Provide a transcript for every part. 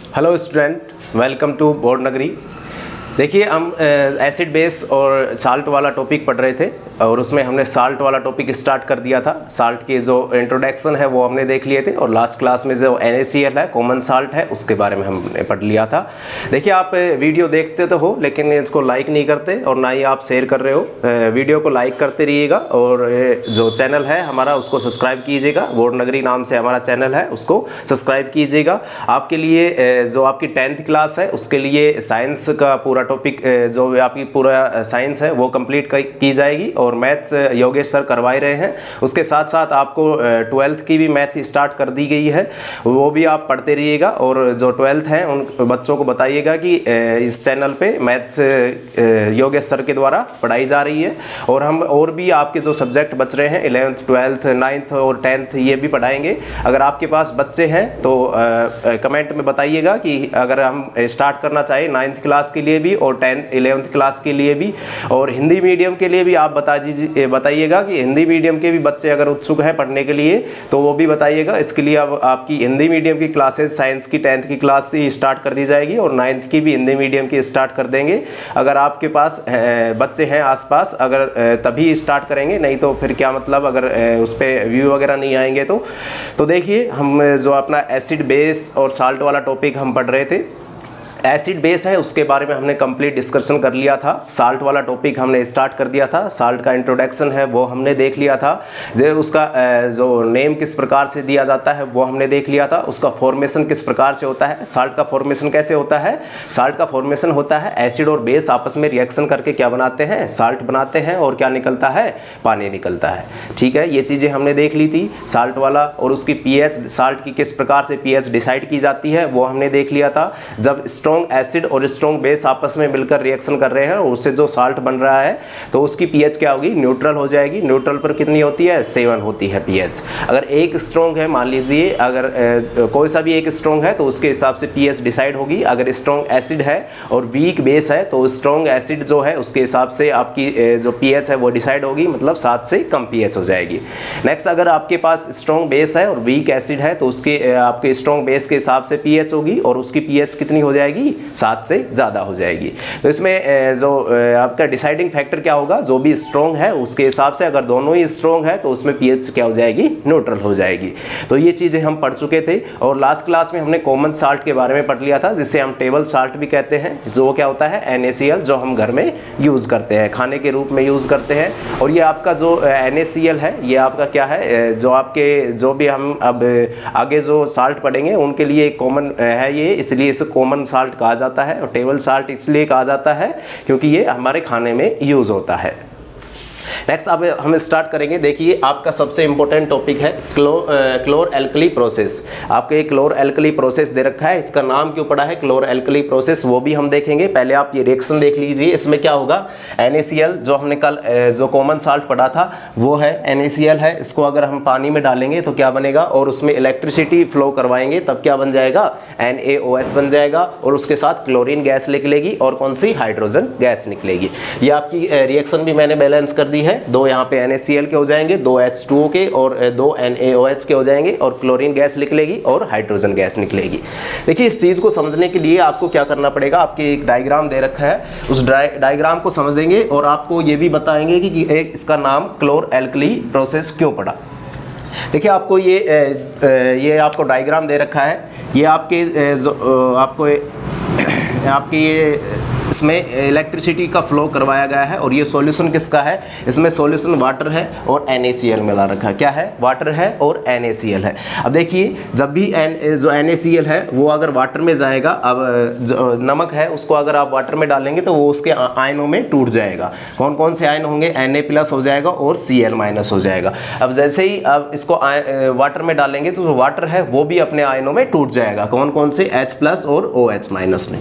Hello student, welcome to board नगरी। देखिए हम एसिड बेस और साल्ट वाला टॉपिक पढ़ रहे थे और उसमें हमने साल्ट वाला टॉपिक स्टार्ट कर दिया था। साल्ट की जो इंट्रोडक्शन है वो हमने देख लिए थे और लास्ट क्लास में जो NaCl है, कॉमन साल्ट है, उसके बारे में हमने पढ़ लिया था। देखिए आप वीडियो देखते तो हो लेकिन इसको लाइक नहीं करते और ना ही आप शेयर कर रहे हो। वीडियो को लाइक करते रहिएगा और जो चैनल है हमारा उसको सब्सक्राइब कीजिएगा। बोर्ड नगरी नाम से हमारा चैनल है, उसको सब्सक्राइब कीजिएगा। आपके लिए जो आपकी 10th क्लास है उसके लिए साइंस का पूरा टॉपिक, जो आपकी पूरा साइंस है वो कंप्लीट की जाएगी और मैथ्स योगेश सर करवा रहे हैं। उसके साथ साथ आपको 12th की भी मैथ स्टार्ट कर दी गई है, वो भी आप पढ़ते रहिएगा। और जो 12th हैं उन बच्चों को बताइएगा कि इस चैनल पे मैथ्स योगेश सर के द्वारा पढ़ाई जा रही है। और हम और भी आपके जो सब्जेक्ट बच रहे हैं 11th 12th 9th और 10th ये भी पढ़ाएंगे। अगर आपके पास बच्चे हैं तो कमेंट में बताइएगा कि अगर हम स्टार्ट करना चाहें 9th क्लास के लिए भी और 10th 11th क्लास के लिए भी और हिंदी मीडियम के लिए भी आप बताइएगा कि हिंदी मीडियम के भी बच्चे अगर उत्सुक हैं पढ़ने के लिए तो वो भी बताइएगा। इसके लिए अब आपकी हिंदी मीडियम की क्लासेस साइंस की 10th की क्लास से स्टार्ट कर दी जाएगी और 9th की भी हिंदी मीडियम की स्टार्ट कर देंगे। अगर आपके पास बच्चे हैं आसपास, अगर तभी स्टार्ट करेंगे, नहीं तो फिर क्या मतलब अगर उस पर व्यू वगैरह नहीं आएंगे तो देखिए हम जो अपना एसिड बेस और साल्ट वाला टॉपिक हम पढ़ रहे थे। एसिड बेस है उसके बारे में हमने कंप्लीट डिस्कशन कर लिया था। साल्ट वाला टॉपिक हमने स्टार्ट कर दिया था। साल्ट का इंट्रोडक्शन है वो हमने देख लिया था। जो उसका जो नेम किस प्रकार से दिया जाता है वो हमने देख लिया था। उसका फॉर्मेशन किस प्रकार से होता है, साल्ट का फॉर्मेशन कैसे होता है। साल्ट का फॉर्मेशन होता है एसिड और बेस आपस में रिएक्शन करके क्या बनाते हैं, साल्ट बनाते हैं और क्या निकलता है, पानी निकलता है। ठीक है, ये चीज़ें हमने देख ली थी साल्ट वाला। और उसकी पीएच, साल्ट की किस प्रकार से पीएच डिसाइड की जाती है वो हमने देख लिया था। जब स्ट्रॉन्ग एसिड और स्ट्रॉन्ग बेस आपस में मिलकर रिएक्शन कर रहे हैं और उससे जो साल्ट बन रहा है तो उसकी पीएच क्या होगी, न्यूट्रल हो जाएगी। न्यूट्रल पर कितनी होती है, 7 होती है पीएच। अगर एक स्ट्रॉन्ग है, मान लीजिए अगर कोई सा भी एक स्ट्रॉन्ग है तो उसके हिसाब से पीएच डिसाइड होगी। अगर स्ट्रॉन्ग एसिड है और वीक बेस है तो स्ट्रॉन्ग एसिड जो है उसके हिसाब से आपकी जो पीएच है वो डिसाइड होगी, मतलब 7 से कम पीएच हो जाएगी। नेक्स्ट, अगर आपके पास स्ट्रॉन्ग बेस है और वीक एसिड है तो उसके आपके स्ट्रॉन्ग बेस के हिसाब से पीएच होगी और उसकी पीएच कितनी हो जाएगी, 7 से ज़्यादा हो जाएगी। तो इसमें जो आपका डिसाइडिंग फैक्टर क्या होगा, जो भी स्ट्रॉन्ग है उसके हिसाब से, अगर दोनों ही स्ट्रॉन्ग है तो उसमें पीएच क्या हो जाएगी, न्यूट्रल हो जाएगी। तो ये चीज़ें हम पढ़ चुके थे। और लास्ट क्लास में हमने कॉमन साल्ट के बारे में पढ़ लिया था, जिससे हम टेबल साल्ट भी कहते हैं। जो क्या होता है, NaCl, जो हम घर में यूज़ करते हैं, खाने के रूप में यूज़ करते हैं। और ये आपका जो NaCl है ये आपका क्या है, जो आपके जो भी हम अब आगे जो साल्ट पढ़ेंगे उनके लिए कॉमन है ये, इसलिए इसे कॉमन साल्ट कहा जाता है। और टेबल साल्ट इसलिए कहा जाता है क्योंकि ये हमारे खाने में यूज होता है। नेक्स्ट अब हम स्टार्ट करेंगे। देखिए आपका सबसे इंपॉर्टेंट टॉपिक है क्लोर एल्कली प्रोसेस। आपके क्लोर एल्कली प्रोसेस दे रखा है, इसका नाम क्यों पड़ा है क्लोर एल्कली प्रोसेस वो भी हम देखेंगे। पहले आप ये रिएक्शन देख लीजिए। इसमें क्या होगा, NaCl जो हमने कल जो कॉमन साल्ट पढ़ा था वो है NaCl है। इसको अगर हम पानी में डालेंगे तो क्या बनेगा, और उसमें इलेक्ट्रिसिटी फ्लो करवाएंगे तब क्या बन जाएगा, NaOH बन जाएगा। और उसके साथ क्लोरीन गैस निकलेगी और कौन सी, हाइड्रोजन गैस निकलेगी। ये आपकी रिएक्शन भी मैंने बैलेंस कर दी है। 2 यहाँ पे NaCl के हो जाएंगे, 2 H2O के और 2 NaOH के हो जाएंगे और क्लोरीन गैस निकलेगी और हाइड्रोजन गैस निकलेगी। देखिए इस चीज़ को समझने के लिए आपको क्या करना पड़ेगा, आपके एक डायग्राम दे रखा है, उस डायग्राम को समझेंगे और आपको ये भी बताएंगे कि इसका नाम क्लोर एल्कली प्रोसेस क्यों पड़ा। देखिए आपको ये आपको डायग्राम दे रखा है। ये आपके ये इसमें इलेक्ट्रिसिटी का फ्लो करवाया गया है। और ये सॉल्यूशन किसका है, इसमें सॉल्यूशन वाटर है और NaCl मिला रखा है। क्या है, वाटर है और NaCl है। अब देखिए जब भी जो NaCl है वो अगर वाटर में जाएगा, अब जो नमक है उसको अगर आप वाटर में डालेंगे तो वो उसके आयनों में टूट जाएगा। कौन कौन से आयन होंगे, Na+ हो जाएगा और Cl- हो जाएगा। अब जैसे ही अब इसको वाटर में डालेंगे तो जो वाटर है वो भी अपने आयनों में टूट जाएगा। कौन कौन से, H+ और OH- में।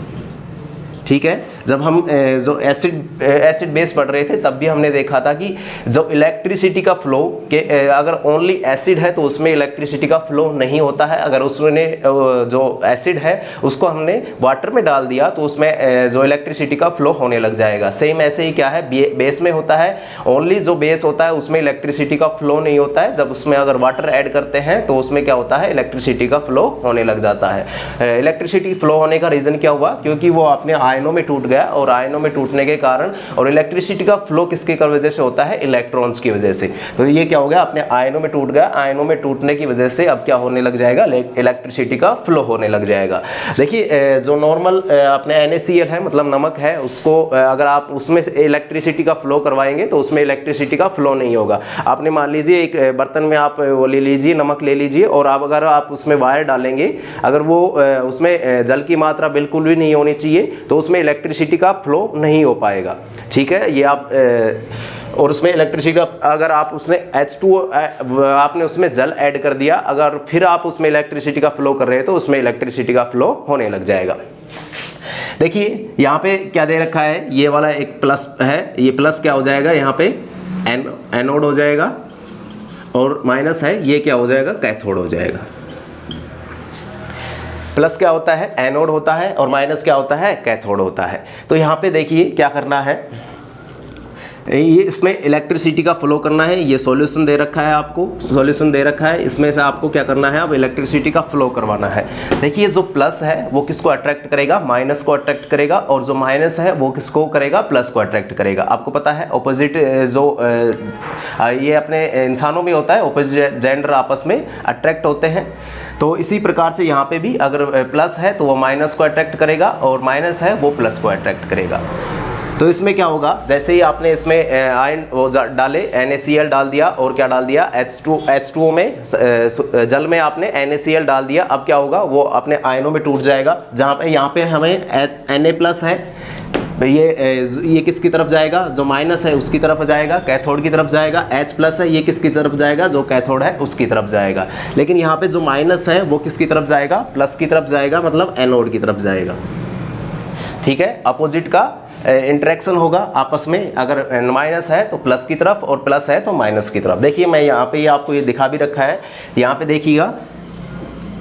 ठीक है, जब हम जो एसिड बेस पढ़ रहे थे तब भी हमने देखा था कि जो इलेक्ट्रिसिटी का फ्लो के अगर ओनली एसिड है तो उसमें इलेक्ट्रिसिटी का फ्लो नहीं होता है। अगर उसने जो एसिड है उसको हमने वाटर में डाल दिया तो उसमें जो इलेक्ट्रिसिटी का फ्लो होने लग जाएगा। सेम ऐसे ही क्या है बेस में होता है, ओनली जो बेस होता है उसमें इलेक्ट्रिसिटी का फ्लो नहीं होता है। जब उसमें अगर वाटर ऐड करते हैं तो उसमें क्या होता है, इलेक्ट्रिसिटी का फ्लो होने लग जाता है। इलेक्ट्रिसिटी फ्लो होने का रीज़न क्या हुआ, क्योंकि वो अपने आयनों में टूट गया और आयनों में टूटने के कारण, और इलेक्ट्रिसिटी का फ्लो किसके वजह से होता है, इलेक्ट्रॉन्स की वजह से। तो ये क्या हो गया, अपने आयनों में टूट गया, आयनों में टूटने की वजह से अब क्या होने लग जाएगा, इलेक्ट्रिसिटी का फ्लो होने लग जाएगा। देखिए जो नॉर्मल अपने NaCl है मतलब नमक है, उसको अगर आप उसमें से इलेक्ट्रिसिटी का फ्लो करवाएंगे तो उसमें इलेक्ट्रिसिटी का फ्लो नहीं होगा। आपने मान लीजिए एक बर्तन में आप वो ले लीजिए, नमक ले लीजिए, और आप अगर आप उसमें वायर डालेंगे, अगर वो उसमें जल की मात्रा बिल्कुल भी नहीं होनी चाहिए तो उसमें इलेक्ट्रिसिटी का फ्लो नहीं हो पाएगा। ठीक है, ये आप और उसमें इलेक्ट्रिसिटी का, अगर आप उसने H2 आपने उसमें जल ऐड कर दिया, अगर फिर आप उसमें इलेक्ट्रिसिटी का फ्लो कर रहे हैं तो उसमें इलेक्ट्रिसिटी का फ्लो होने लग जाएगा। देखिए यहाँ पे क्या दे रखा है, ये वाला एक प्लस है, ये प्लस क्या हो जाएगा, यहाँ पे एनोड हो जाएगा, और माइनस है ये क्या हो जाएगा, कैथोड हो जाएगा। प्लस क्या होता है, एनोड होता है, और माइनस क्या होता है, कैथोड होता है। तो यहाँ पे देखिए क्या करना है, ये इसमें इलेक्ट्रिसिटी का फ्लो करना है। ये सॉल्यूशन दे रखा है, आपको सॉल्यूशन दे रखा है, इसमें से आपको क्या करना है, अब इलेक्ट्रिसिटी का फ्लो करवाना है। देखिए जो प्लस है वो किसको अट्रैक्ट करेगा, माइनस को अट्रैक्ट करेगा, और जो माइनस है वो किसको करेगा, प्लस को अट्रैक्ट करेगा। आपको पता है ऑपोजिट जो ये अपने इंसानों में होता है, ऑपोजिट जेंडर आपस में अट्रैक्ट होते हैं। तो इसी प्रकार से यहाँ पे भी अगर प्लस है तो वो माइनस को अट्रैक्ट करेगा, और माइनस है वो प्लस को अट्रैक्ट करेगा। तो इसमें क्या होगा, जैसे ही आपने इसमें आयन वो डाले, NaCl डाल दिया, और क्या डाल दिया, H2O में जल में आपने NaCl डाल दिया, अब क्या होगा, वो अपने आयनों में टूट जाएगा। जहाँ पे यहाँ पे हमें Na+ है, ये किसकी तरफ जाएगा, जो माइनस है उसकी तरफ जाएगा, कैथोड की तरफ जाएगा। H+ है, ये किसकी तरफ जाएगा, जो कैथोड है उसकी तरफ जाएगा। लेकिन यहाँ पे जो माइनस है वो किसकी तरफ जाएगा, प्लस की तरफ जाएगा, मतलब एनोड की तरफ जाएगा। ठीक है, अपोजिट का इंटरेक्शन होगा आपस में, अगर माइनस है तो प्लस की तरफ, और प्लस है तो माइनस की तरफ। देखिए मैं यहाँ पे आपको ये दिखा भी रखा है, यहाँ पे देखिएगा,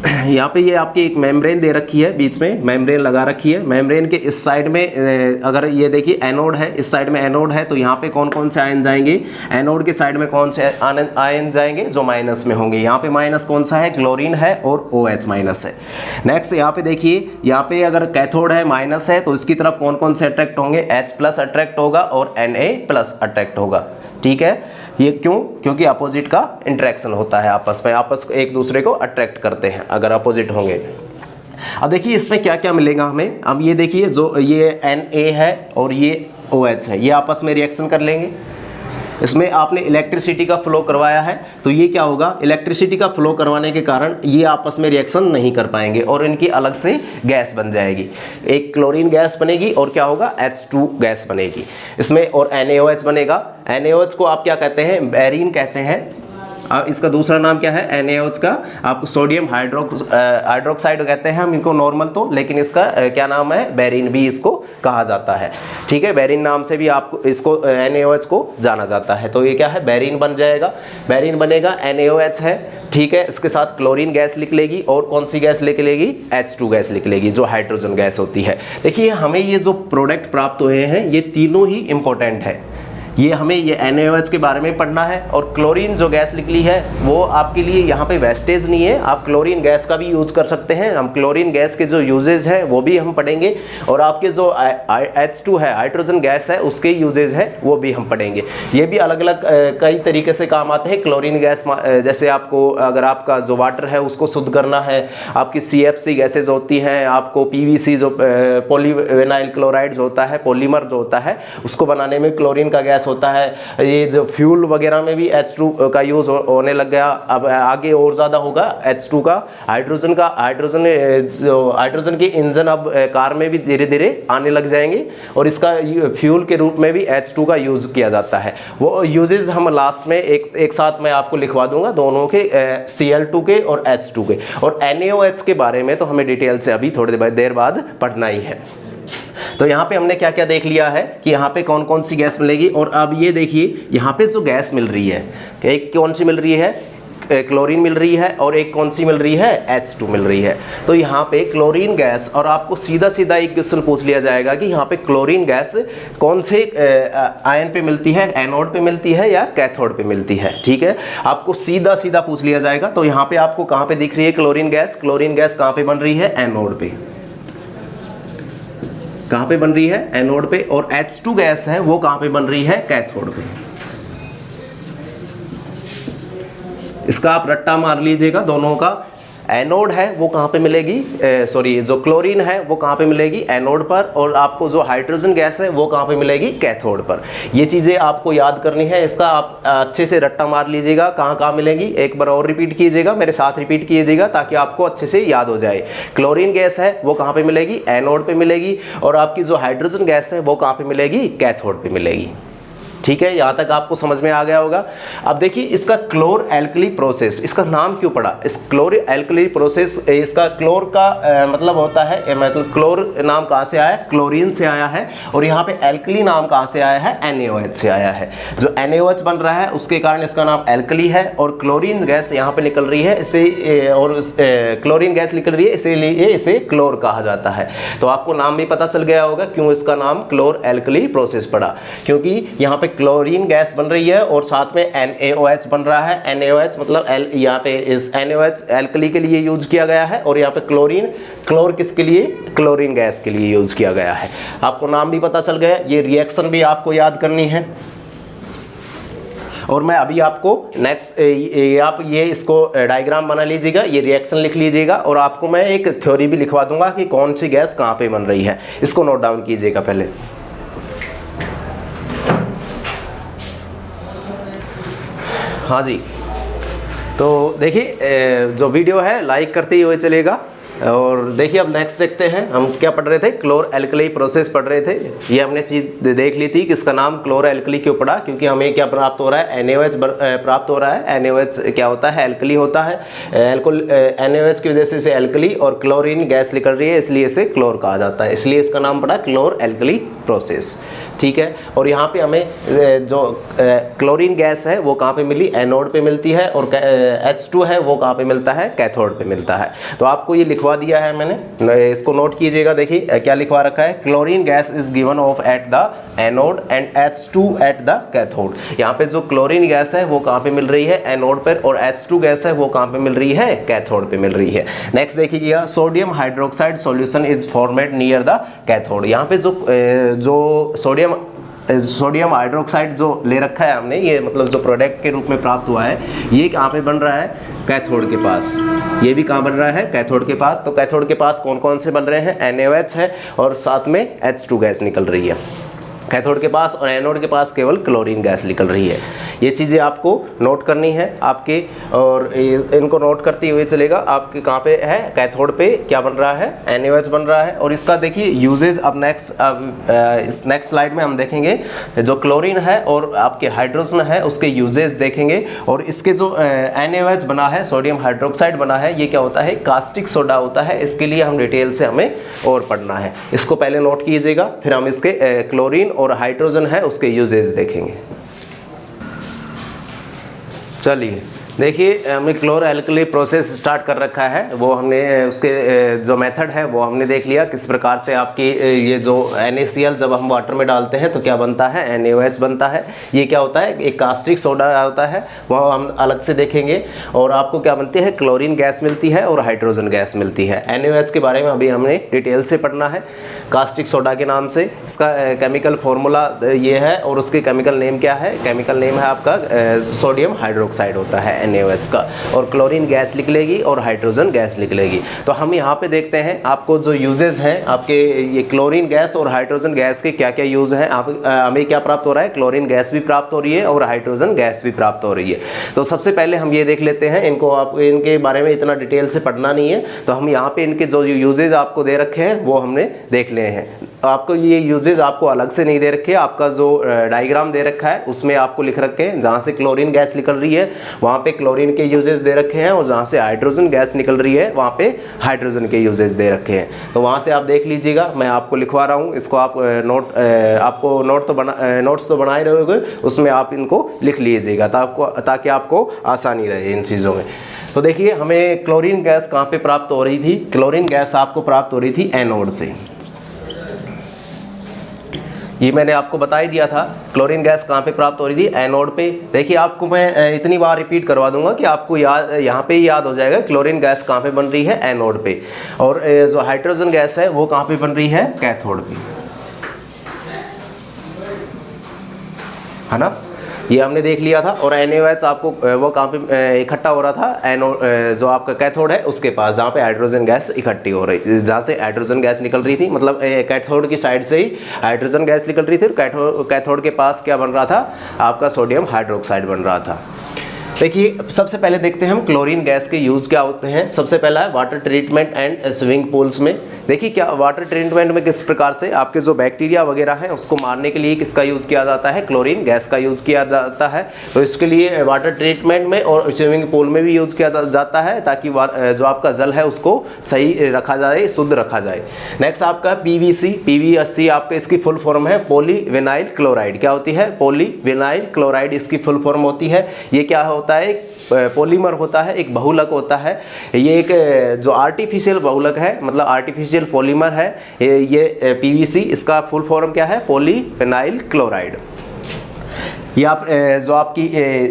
यहाँ पे ये आपकी एक मेम्ब्रेन दे रखी है, बीच में मेम्ब्रेन लगा रखी है। मेम्ब्रेन के इस साइड में अगर ये देखिए एनोड है, इस साइड में एनोड है, तो यहाँ पे कौन कौन से आयन जाएंगे, एनोड के साइड में कौन से आयन जाएंगे, जो माइनस में होंगे। यहाँ पे माइनस कौन सा है, क्लोरीन है और OH- है। नेक्स्ट यहाँ पे देखिए, यहाँ पे अगर कैथोड है, माइनस है, तो इसकी तरफ कौन कौन से अट्रैक्ट होंगे, H+ अट्रैक्ट होगा और Na+ अट्रैक्ट होगा। ठीक है, ये क्यों, क्योंकि अपोजिट का इंटरेक्शन होता है, आपस में एक दूसरे को अट्रैक्ट करते हैं अगर अपोजिट होंगे। अब देखिए इसमें क्या क्या मिलेगा हमें। अब ये देखिए जो ये Na है और ये OH है, ये आपस में रिएक्शन कर लेंगे। इसमें आपने इलेक्ट्रिसिटी का फ्लो करवाया है, तो ये क्या होगा, इलेक्ट्रिसिटी का फ्लो करवाने के कारण ये आपस में रिएक्शन नहीं कर पाएंगे और इनकी अलग से गैस बन जाएगी। एक क्लोरीन गैस बनेगी और क्या होगा, H2 गैस बनेगी इसमें, और NaOH बनेगा। NaOH को आप क्या कहते हैं, बेरीन कहते हैं। इसका दूसरा नाम क्या है, NaOH का आपको सोडियम हाइड्रोक्साइड कहते हैं हम इनको नॉर्मल तो, लेकिन इसका क्या नाम है, बेरीन भी इसको कहा जाता है। ठीक है, बेरीन नाम से भी आपको इसको NaOH को जाना जाता है। तो ये क्या है, बेरीन बन जाएगा, बेरीन बनेगा, NaOH है। ठीक है, इसके साथ क्लोरीन गैस लिख लेगी, और कौन सी गैस लिख लेगी, H2 गैस लिख लेगी, जो हाइड्रोजन गैस होती है। देखिए हमें ये जो प्रोडक्ट प्राप्त हुए हैं ये तीनों ही इंपॉर्टेंट है। ये हमें ये NaOH के बारे में पढ़ना है, और क्लोरीन जो गैस निकली है वो आपके लिए यहाँ पे वेस्टेज नहीं है, आप क्लोरीन गैस का भी यूज कर सकते हैं। हम क्लोरीन गैस के जो यूजेज है वो भी हम पढ़ेंगे, और आपके जो H2 है, हाइड्रोजन गैस है, उसके यूजेज है वो भी हम पढ़ेंगे। ये भी अलग अलग कई तरीके से काम आते हैं। क्लोरीन गैस जैसे आपको अगर आपका जो वाटर है उसको शुद्ध करना है, आपकी CFC गैसेज होती हैं, आपको PVC जो पॉलीविनाइल क्लोराइड जो होता है, पॉलीमर जो होता है, उसको बनाने में क्लोरीन का गैस होता है। ये जो फ्यूल वगैरह में भी H2 का यूज होने लग गया, अब आगे और ज़्यादा होगा H2 का। हाइड्रोजन के इंजन अब कार में भी धीरे धीरे आने लग जाएंगे, और इसका फ्यूल के रूप में भी H2 का यूज किया जाता है। वो यूजेस हम लास्ट में एक साथ मैं आपको लिखवा दूंगा, दोनों के Cl2 के और H2 के। और NaOH के बारे में तो हमें डिटेल से अभी थोड़ी देर बाद पढ़ना ही है। तो यहाँ पे हमने क्या क्या देख लिया है कि यहाँ पे कौन कौन सी गैस मिलेगी। और अब ये देखिए यहाँ पे जो गैस मिल रही है, एक कौन सी मिल रही है, क्लोरीन मिल रही है, और एक कौन सी मिल रही है, H2 मिल रही है। तो यहाँ पे क्लोरीन गैस, और आपको सीधा सीधा एक क्वेश्चन पूछ लिया जाएगा कि यहाँ पे क्लोरीन गैस कौन से आयन पे मिलती है, एनोड पे मिलती है या कैथोड पे मिलती है। ठीक है, आपको सीधा सीधा पूछ लिया जाएगा। तो यहाँ पे आपको कहाँ पे दिख रही है क्लोरीन गैस, क्लोरीन गैस कहाँ पे बन रही है, एनोड पे। कहाँ पे बन रही है, एनोड पे। और H2 गैस है वो कहाँ पे बन रही है, कैथोड पे। इसका आप रट्टा मार लीजिएगा, दोनों का एनोड है वो कहाँ पे मिलेगी, सॉरी जो क्लोरीन है वो कहाँ पे मिलेगी, एनोड पर, और आपको जो हाइड्रोजन गैस है वो कहाँ पे मिलेगी, कैथोड पर। ये चीज़ें आपको याद करनी है, इसका आप अच्छे से रट्टा मार लीजिएगा कहाँ कहाँ मिलेंगी। एक बार और रिपीट कीजिएगा, मेरे साथ रिपीट कीजिएगा ताकि आपको अच्छे से याद हो जाए। क्लोरीन गैस है वो कहाँ पर मिलेगी, एनोड पर मिलेगी, और आपकी जो हाइड्रोजन गैस है वो कहाँ पर मिलेगी, कैथोड पर मिलेगी। ठीक है, यहाँ तक आपको समझ में आ गया होगा। अब देखिए इसका क्लोर एल्कली प्रोसेस, इसका नाम क्यों पड़ा, इस क्लोर एल्कली प्रोसेस, इसका क्लोर का मतलब होता है, मतलब क्लोर नाम कहाँ से आया, क्लोरीन से आया है, और यहाँ पे एल्कली नाम कहाँ से आया है, NaOH से आया है। जो NaOH बन रहा है उसके कारण इसका नाम एल्कली है, और क्लोरीन गैस यहाँ पे निकल रही है इसे, और क्लोरीन गैस निकल रही है इसीलिए इसे क्लोर कहा जाता है। तो आपको नाम भी पता चल गया होगा क्यों इसका नाम क्लोर एल्कली प्रोसेस पड़ा, क्योंकि यहाँ पे क्लोरीन गैस बन रही है और साथ में NaOH बन रहा है। NaOH मतलब यहाँ पे इस NaOH एल्कली के लिए यूज किया गया है, और यहाँ पे क्लोरीन, क्लोर किसके लिए, क्लोरीन गैस के लिए यूज किया गया है। आपको नाम भी पता चल गया, ये रिएक्शन भी आपको याद करनी है। और मैं अभी आपको नेक्स्ट आप ये इसको डायग्राम बना लीजिएगा, ये रिएक्शन लिख लीजिएगा, और आपको मैं एक थ्योरी भी लिखवा दूंगा कि कौन सी गैस कहाँ पे बन रही है। इसको नोट डाउन कीजिएगा पहले। हाँ जी, तो देखिए जो वीडियो है लाइक करते हुए चलेगा। और देखिए अब नेक्स्ट देखते हैं, हम क्या पढ़ रहे थे, क्लोर एल्कली प्रोसेस पढ़ रहे थे। ये हमने चीज़ देख ली थी कि इसका नाम क्लोर एल्कली क्यों पड़ा, क्योंकि हमें क्या प्राप्त हो रहा है, NaOH प्राप्त हो रहा है। NaOH क्या होता है, एल्कली होता है। NaOH की वजह से इसे एल्कली और क्लोरीन गैस निकल रही है, इसलिए इसे क्लोर कहा जाता है, इसलिए इसका नाम पड़ा क्लोर एल्कली प्रोसेस। ठीक है, और यहाँ पे हमें जो क्लोरीन गैस है वो कहाँ पे मिली, एनोड पे मिलती है, और H2 है वो कहाँ पे मिलता है, कैथोड पे मिलता है। तो आपको ये लिखवा दिया है मैंने, इसको नोट कीजिएगा। देखिए क्या लिखवा रखा है, chlorine gas is given of at the anode and H2 at the cathode. यहाँ पे जो क्लोरीन गैस है वो कहाँ पे मिल रही है, एनोड पर, और H2 गैस है वो कहाँ पे मिल रही है, कैथोड पे मिल रही है। नेक्स्ट देखिएगा, sodium hydroxide solution is formed near the cathode. यहाँ पे जो सोडियम हाइड्रोक्साइड जो ले रखा है हमने, ये मतलब जो प्रोडक्ट के रूप में प्राप्त हुआ है, ये कहाँ पे बन रहा है, कैथोड के पास। ये भी कहाँ बन रहा है, कैथोड के पास। तो कैथोड के पास कौन कौन से बन रहे हैं, NaOH है, और साथ में H2 गैस निकल रही है कैथोड के पास, और एनोड के पास केवल क्लोरीन गैस निकल रही है। ये चीज़ें आपको नोट करनी है आपके, और इनको नोट करते हुए चलेगा। आपके कहाँ पे है, कैथोड पे क्या बन रहा है, NaOH बन रहा है। और इसका देखिए यूजेज अब इस नेक्स्ट स्लाइड में हम देखेंगे। जो क्लोरीन है और आपके हाइड्रोजन है उसके यूजेज देखेंगे। और इसके जो NaOH बना है, सोडियम हाइड्रोक्साइड बना है, ये क्या होता है, कास्टिक सोडा होता है। इसके लिए हम डिटेल से हमें और पढ़ना है, इसको पहले नोट कीजिएगा, फिर हम इसके क्लोरीन और हाइड्रोजन है उसके यूजेस देखेंगे। चलिए देखिए, हमने क्लोर एल्कली प्रोसेस स्टार्ट कर रखा है, वो हमने उसके जो मेथड है वो हमने देख लिया, किस प्रकार से आपकी ये जो NaCl जब हम वाटर में डालते हैं तो क्या बनता है, NaOH बनता है। ये क्या होता है, एक कास्टिक सोडा होता है, वह हम अलग से देखेंगे। और आपको क्या बनती है, क्लोरीन गैस मिलती है और हाइड्रोजन गैस मिलती है। NaOH के बारे में अभी हमने डिटेल से पढ़ना है, कास्टिक सोडा के नाम से। इसका केमिकल फॉर्मूला ये है, और उसके केमिकल नेम क्या है, केमिकल नेम है आपका सोडियम हाइड्रोक्साइड होता है NaOH का। और क्लोरीन गैस निकलेगी और हाइड्रोजन गैस निकलेगी। तो हम यहाँ पे देखते हैं आपको जो यूजेस हैं आपके, ये क्लोरीन गैस और हाइड्रोजन गैस के क्या क्या यूज़ हैं। हमें क्या प्राप्त हो रहा है, क्लोरीन गैस भी प्राप्त हो रही है और हाइड्रोजन गैस भी प्राप्त हो रही है। तो सबसे पहले हम ये देख लेते हैं, इनको आप इनके बारे में इतना डिटेल से पढ़ना नहीं है, तो हम यहाँ पे इनके जो यूजेज आपको दे रखे हैं वो हमने देख लिए हैं। आपको ये यूजेज आपको अलग से नहीं दे रखे, आपका जो डायग्राम दे रखा है उसमें आपको लिख रखे हैं, जहाँ से क्लोरीन गैस निकल रही है वहाँ पे क्लोरीन के यूजेज दे रखे हैं, और जहाँ से हाइड्रोजन गैस निकल रही है वहाँ पे हाइड्रोजन के यूजेज दे रखे हैं। तो वहाँ से आप देख लीजिएगा, मैं आपको लिखवा रहा हूँ, इसको आप आपको नोट्स तो बनाए रहोगे, उसमें आप इनको लिख लीजिएगा ताकि आपको आसानी रहे इन चीज़ों में। तो देखिए हमें क्लोरीन गैस कहाँ पे प्राप्त हो रही थी, क्लोरीन गैस आपको प्राप्त हो रही थी एनोड से। ये मैंने आपको बता ही दिया था, क्लोरीन गैस कहाँ पे प्राप्त हो रही थी, एनोड पे। देखिए आपको मैं इतनी बार रिपीट करवा दूंगा कि आपको याद यहाँ पे ही याद हो जाएगा क्लोरीन गैस कहाँ पे बन रही है, एनोड पे। और जो हाइड्रोजन गैस है वो कहाँ पे बन रही है, कैथोड पे, है ना। ये हमने देख लिया था। और NaOH आपको वो कहाँ पे इकट्ठा हो रहा था, एनोड जो आपका कैथोड है उसके पास, जहाँ पे हाइड्रोजन गैस इकट्ठी हो रही, जहाँ से हाइड्रोजन गैस निकल रही थी, मतलब कैथोड की साइड से ही हाइड्रोजन गैस निकल रही थी, और कैथोड के पास क्या बन रहा था, आपका सोडियम हाइड्रोक्साइड बन रहा था। देखिए सबसे पहले देखते हैं हम क्लोरीन गैस के यूज़ क्या होते हैं। सबसे पहला है water treatment and swimming pools में। देखिए क्या वाटर ट्रीटमेंट में किस प्रकार से आपके जो बैक्टीरिया वगैरह हैं उसको मारने के लिए किसका यूज़ किया जाता है, क्लोरीन गैस का यूज़ किया जाता है। तो इसके लिए वाटर ट्रीटमेंट में और स्विमिंग पूल में भी यूज़ किया जाता है, ताकि जो आपका जल है उसको सही रखा जाए, शुद्ध रखा जाए। नेक्स्ट आपका PVC आपका इसकी फुल फॉर्म है पॉलीविनाइल क्लोराइड। क्या होती है, पॉलीविनाइल क्लोराइड इसकी फुल फॉर्म होती है। ये क्या होता है, पॉलीमर होता है, एक बहुलक होता है। ये एक जो आर्टिफिशियल बहुलक है, मतलब आर्टिफिशियल पॉलीमर है ये PVC। इसका फुल फॉर्म क्या है, पॉलीविनाइल क्लोराइड। ये आप जो आपकी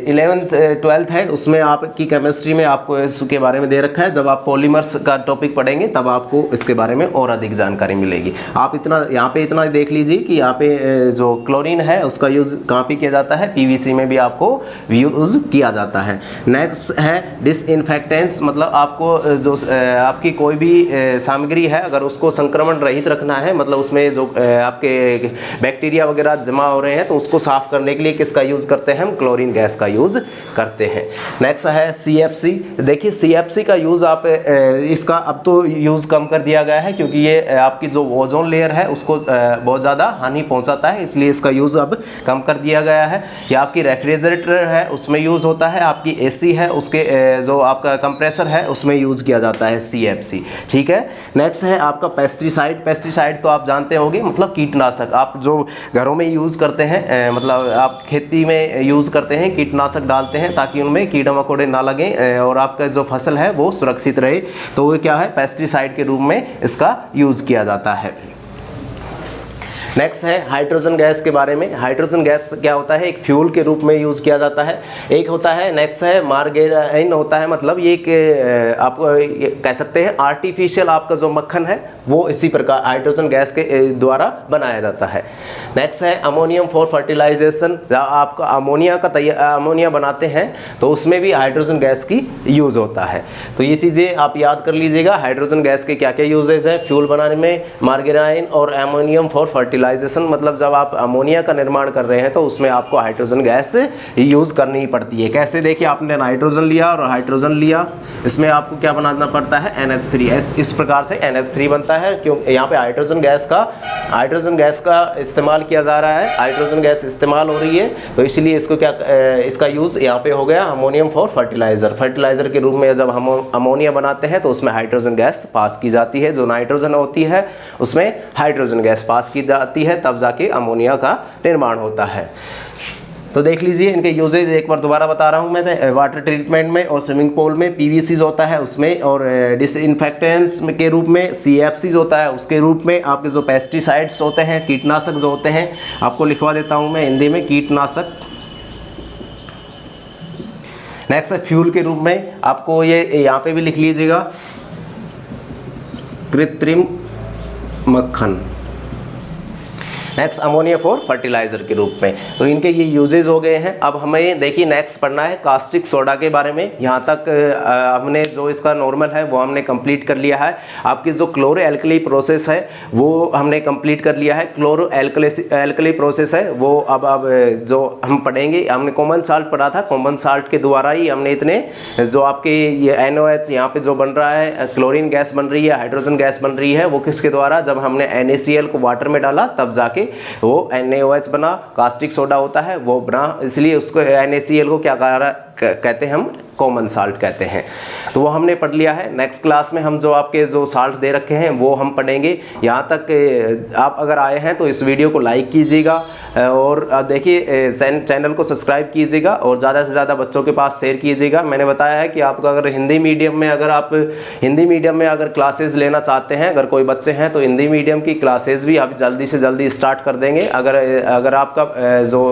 11th 12th है उसमें आपकी केमिस्ट्री में आपको इसके बारे में दे रखा है। जब आप पॉलीमर्स का टॉपिक पढ़ेंगे तब आपको इसके बारे में और अधिक जानकारी मिलेगी। आप इतना यहाँ पे इतना देख लीजिए कि यहाँ पे जो क्लोरीन है उसका यूज़ कहाँ पे किया जाता है, PVC में भी आपको यूज़ किया जाता है। नेक्स्ट है डिसइंफेक्टेंट्स, मतलब आपको जो आपकी कोई भी सामग्री है अगर उसको संक्रमण रहित रखना है, मतलब उसमें जो आपके बैक्टीरिया वगैरह जमा हो रहे हैं तो उसको साफ करने के लिए किसका यूज़ करते हैं, हम क्लोरीन गैस का यूज़ करते हैं। नेक्स्ट है CFC। देखिए CFC का यूज़ आप इसका अब तो यूज़ कम कर दिया गया है, क्योंकि ये आपकी जो ओजोन लेयर है उसको बहुत ज़्यादा हानि पहुंचाता है, इसलिए इसका यूज़ अब कम कर दिया गया है। या आपकी रेफ्रिजरेटर है उसमें यूज़ होता है, आपकी AC है उसके जो आपका कंप्रेसर है उसमें यूज़ किया जाता है CFC, ठीक है। नेक्स्ट है आपका पेस्टिसाइड तो आप जानते होंगे, मतलब कीटनाशक आप जो घरों में यूज़ करते हैं, मतलब आप खेती में यूज़ करते हैं, कीटनाशक डालते हैं ताकि उनमें कीड़ा मकोड़े ना लगें और आपका जो फसल है वो सुरक्षित रहे। तो वो क्या है, पेस्टिसाइड के रूप में इसका यूज़ किया जाता है। नेक्स्ट है हाइड्रोजन गैस के बारे में। हाइड्रोजन गैस क्या होता है, एक फ्यूल के रूप में यूज़ किया जाता है। एक होता है नेक्स्ट है मार्गेराइन होता है, मतलब ये एक आप कह सकते हैं आर्टिफिशियल आपका जो मक्खन है वो इसी प्रकार हाइड्रोजन गैस के द्वारा बनाया जाता है। नेक्स्ट है अमोनियम फॉर फर्टिलाइजेशन। आपका अमोनिया बनाते हैं तो उसमें भी हाइड्रोजन गैस की यूज़ होता है। तो ये चीज़ें आप याद कर लीजिएगा, हाइड्रोजन गैस के क्या क्या यूजेज हैं फ्यूल बनाने में, मार्गेराइन और अमोनियम फॉर फर्टिलाइजेशन, मतलब जब आप अमोनिया का निर्माण कर रहे हैं तो उसमें आपको हाइड्रोजन गैस यूज़ करनी ही पड़ती है। कैसे, देखिए आपने नाइट्रोजन लिया और हाइड्रोजन लिया, इसमें आपको क्या बनाना पड़ता है, NH3। इस प्रकार से NH3 बनता है, क्यों यहाँ पे हाइड्रोजन गैस का इस्तेमाल किया जा रहा है, हाइड्रोजन गैस इस्तेमाल हो रही है, तो इसलिए इसको क्या इसका यूज़ यहाँ पे हो गया अमोनियम फॉर फर्टिलाइजर के रूप में। जब हम अमोनिया बनाते हैं तो उसमें हाइड्रोजन गैस पास की जाती है, जो नाइट्रोजन होती है उसमें हाइड्रोजन गैस पास की जाती है, तब जाके अमोनिया का निर्माण होता है। तो देख लीजिए इनके यूजेज एक बार दोबारा बता रहा हूँ मैं। वाटर ट्रीटमेंट में और स्विमिंग पूल में PVC होता है उसमें, और डिसइंफेक्टेंट्स के रूप में CFC होता है उसके रूप में। आपके जो पेस्टिसाइड्स होते हैं, कीटनाशक जो होते हैं, आपको लिखवा देता हूँ मैं हिंदी में, कीटनाशक। नेक्स्ट है फ्यूल के रूप में, आपको ये यहाँ पे भी लिख लीजिएगा, कृत्रिम मक्खन। नेक्स्ट अमोनिया फॉर फर्टिलाइज़र के रूप में। तो इनके ये यूजेज हो गए हैं। अब हमें देखिए नेक्स्ट पढ़ना है कास्टिक सोडा के बारे में। यहाँ तक हमने जो इसका नॉर्मल है वो हमने कंप्लीट कर लिया है। आपकी जो क्लोरो एल्कली प्रोसेस है वो हमने कंप्लीट कर लिया है। क्लोरो एल्कली प्रोसेस है वो अब जो हम पढ़ेंगे, हमने कॉमन साल्ट पढ़ा था, कॉमन साल्ट के द्वारा ही हमने इतने जो आपके ये NOH यहाँ पे जो बन रहा है, क्लोरीन गैस बन रही है, हाइड्रोजन गैस बन रही है, वो किसके द्वारा, जब हमने NaCl को वाटर में डाला तब जाके वो NaOH बना, कास्टिक सोडा होता है वो बना, इसलिए उसको NaCl को क्या कहते हैं हम, कॉमन साल्ट कहते हैं। तो वो हमने पढ़ लिया है। नेक्स्ट क्लास में हम जो आपके जो साल्ट दे रखे हैं वो हम पढ़ेंगे। यहाँ तक आप अगर आए हैं तो इस वीडियो को लाइक कीजिएगा और देखिए चैनल को सब्सक्राइब कीजिएगा और ज़्यादा से ज़्यादा बच्चों के पास शेयर कीजिएगा। मैंने बताया है कि आपका अगर हिंदी मीडियम में अगर क्लासेस लेना चाहते हैं, अगर कोई बच्चे हैं तो हिंदी मीडियम की क्लासेस भी आप जल्दी से जल्दी स्टार्ट कर देंगे। अगर आपका जो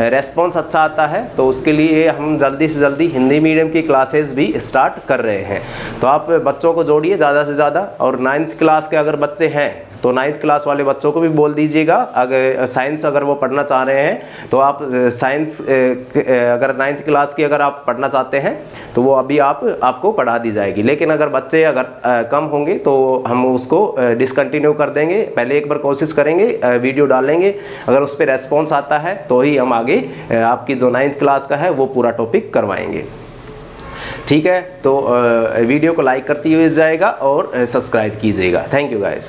रेस्पॉन्स अच्छा आता है तो उसके लिए हम जल्दी से जल्दी हिंदी मीडियम की क्लासेस भी स्टार्ट कर रहे हैं। तो आप बच्चों को जोड़िए ज़्यादा से ज़्यादा। और 9th क्लास के अगर बच्चे हैं तो 9th क्लास वाले बच्चों को भी बोल दीजिएगा, अगर साइंस अगर वो पढ़ना चाह रहे हैं तो आप साइंस अगर 9th क्लास की अगर आप पढ़ना चाहते हैं तो वो अभी आपको पढ़ा दी जाएगी। लेकिन अगर बच्चे अगर कम होंगे तो हम उसको डिसकंटिन्यू कर देंगे। पहले एक बार कोशिश करेंगे, वीडियो डालेंगे, अगर उस पर रेस्पॉन्स आता है तो ही हम आगे आपकी जो 9th क्लास का है वो पूरा टॉपिक करवाएंगे। ठीक है, तो वीडियो को लाइक करते हुए जाएगा और सब्सक्राइब कीजिएगा। Thank you guys.